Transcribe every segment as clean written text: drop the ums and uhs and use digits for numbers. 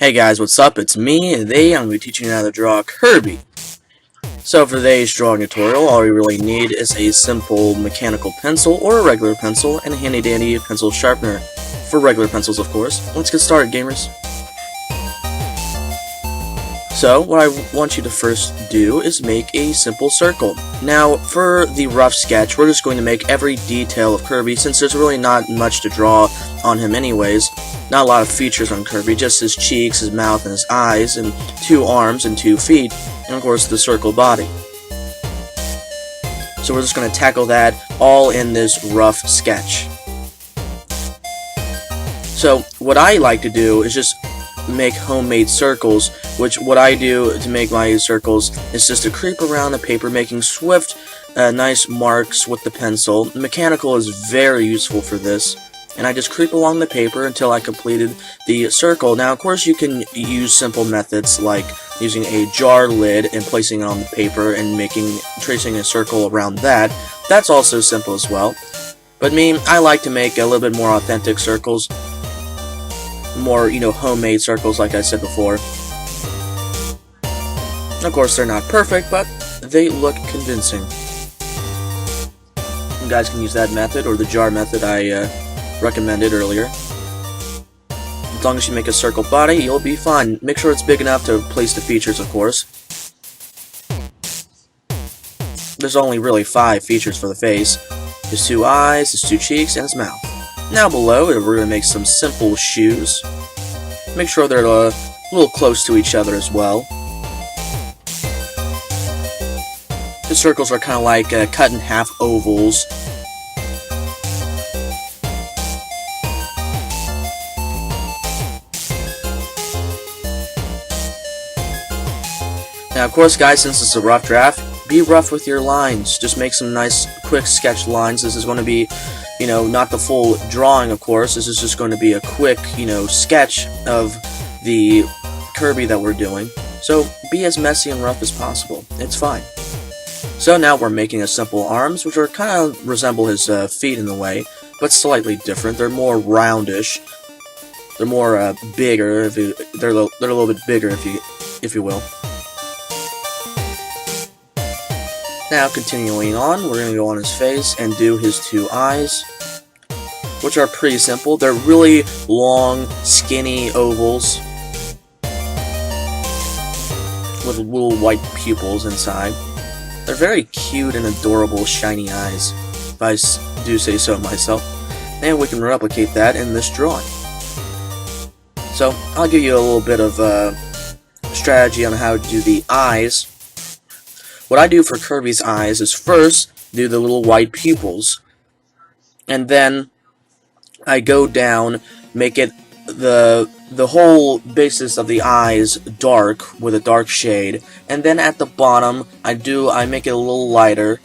Hey guys, what's up? It's me, and today I'm going to be teaching you how to draw Kirby. So for today's drawing tutorial, all you really need is a simple mechanical pencil or a regular pencil, and a handy dandy pencil sharpener. For regular pencils, of course. Let's get started, gamers. So, what I want you to first do is make a simple circle. Now, for the rough sketch, we're just going to make every detail of Kirby, since there's really not much to draw on him anyways. Not a lot of features on Kirby, just his cheeks, his mouth, and his eyes, and 2 arms and 2 feet, and of course the circle body. So we're just going to tackle that all in this rough sketch. So, what I like to do is just make homemade circles, which what I do to make my circles is just to creep around the paper, making swift, nice marks with the pencil. The mechanical is very useful for this, and I just creep along the paper until I completed the circle. Now, of course, you can use simple methods like using a jar lid and placing it on the paper and tracing a circle around that. That's also simple as well. But me, I like to make a little bit more authentic circles. More, homemade circles, like I said before. Of course, they're not perfect, but they look convincing. You guys can use that method, or the jar method I recommended earlier. As long as you make a circle body, you'll be fine. Make sure it's big enough to place the features, of course. There's only really 5 features for the face. His 2 eyes, his 2 cheeks, and his mouth. Now below, we're going to make some simple shoes. Make sure they're a little close to each other as well. The circles are kind of like cut in half ovals. Now, of course, guys, since it's a rough draft, be rough with your lines. Just make some nice, quick sketch lines. This is going to be, not the full drawing, of course. This is just going to be a quick, sketch of the Kirby that we're doing. So, be as messy and rough as possible. It's fine. So now we're making a simple arms, which are kind of resemble his feet in a way, but slightly different. They're more roundish. They're more bigger. They're a little bit bigger, if you will. Now, continuing on, we're going to go on his face and do his 2 eyes, which are pretty simple. They're really long, skinny ovals with little white pupils inside. They're very cute and adorable, shiny eyes, if I do say so myself. And we can replicate that in this drawing. So, I'll give you a little bit of strategy on how to do the eyes. What I do for Kirby's eyes is first do the little white pupils, and then I go down, make it the whole basis of the eyes dark with a dark shade, and then at the bottom I make it a little lighter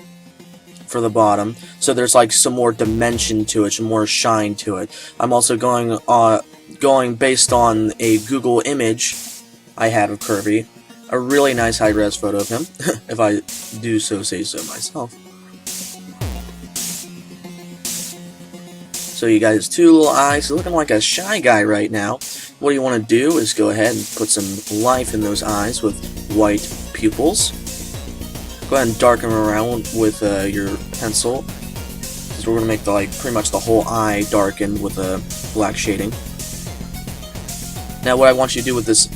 for the bottom, so there's like some more dimension to it, some more shine to it. I'm also going based on a Google image I had of Kirby. A really nice high-res photo of him, if I do say so myself. So you got his 2 little eyes, looking like a shy guy right now. What you want to do is go ahead and put some life in those eyes with white pupils. Go ahead and darken them around with your pencil, because we're going to make pretty much the whole eye darkened with black shading. Now what I want you to do with this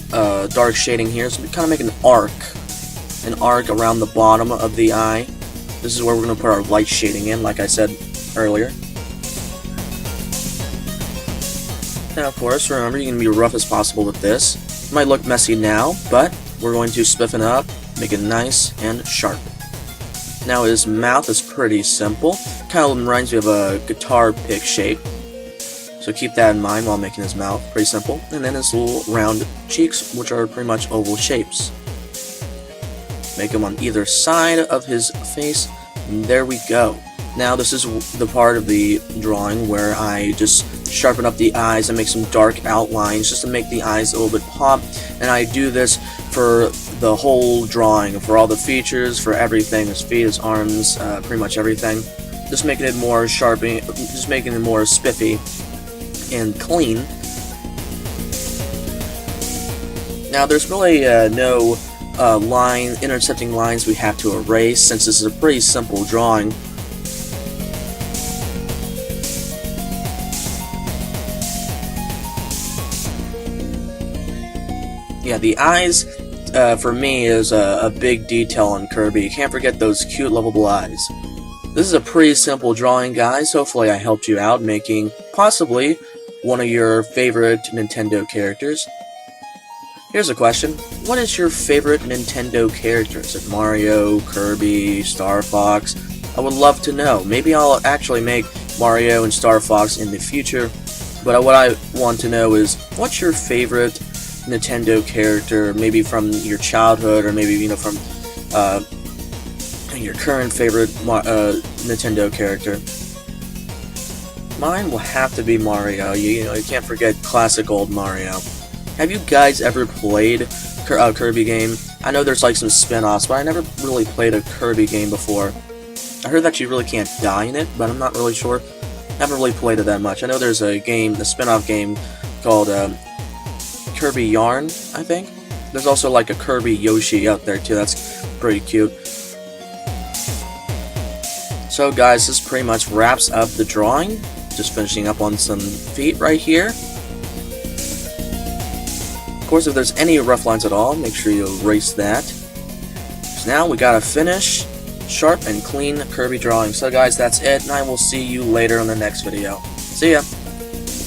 dark shading here is kind of make an arc around the bottom of the eye. This is where we're going to put our light shading in, like I said earlier. Now, of course, remember, you can be rough as possible with this. It might look messy now, but we're going to spiffen it up, make it nice and sharp. Now his mouth is pretty simple. Kind of reminds me of a guitar pick shape. So keep that in mind while making his mouth. Pretty simple. And then his little round cheeks, which are pretty much oval shapes. Make them on either side of his face. And there we go. Now this is the part of the drawing where I just sharpen up the eyes and make some dark outlines just to make the eyes a little bit pop. And I do this for the whole drawing, for all the features, for everything. His feet, his arms, pretty much everything. Just making it more sharping, just making it more spiffy and clean. Now, there's really no intercepting lines we have to erase, since this is a pretty simple drawing. Yeah, the eyes, for me, is a big detail on Kirby. You can't forget those cute, lovable eyes. This is a pretty simple drawing, guys. Hopefully I helped you out, making possibly one of your favorite Nintendo characters. Here's a question. What is your favorite Nintendo character? Is it Mario, Kirby, Star Fox? I would love to know. Maybe I'll actually make Mario and Star Fox in the future. But what I want to know is, what's your favorite Nintendo character? Maybe from your childhood, or maybe, from your current favorite Nintendo character. Mine will have to be Mario. You can't forget classic old Mario. Have you guys ever played a Kirby game? I know there's like some spin-offs, but I never really played a Kirby game before. I heard that you really can't die in it, but I'm not really sure. Never really played it that much. I know there's a spin-off game called Kirby Yarn, I think. There's also like a Kirby Yoshi out there too. That's pretty cute. So guys, this pretty much wraps up the drawing. Just finishing up on some feet right here. Of course, if there's any rough lines at all, make sure you erase that. So now we gotta finish sharp and clean Kirby drawing. So guys, that's it, and I will see you later in the next video. See ya!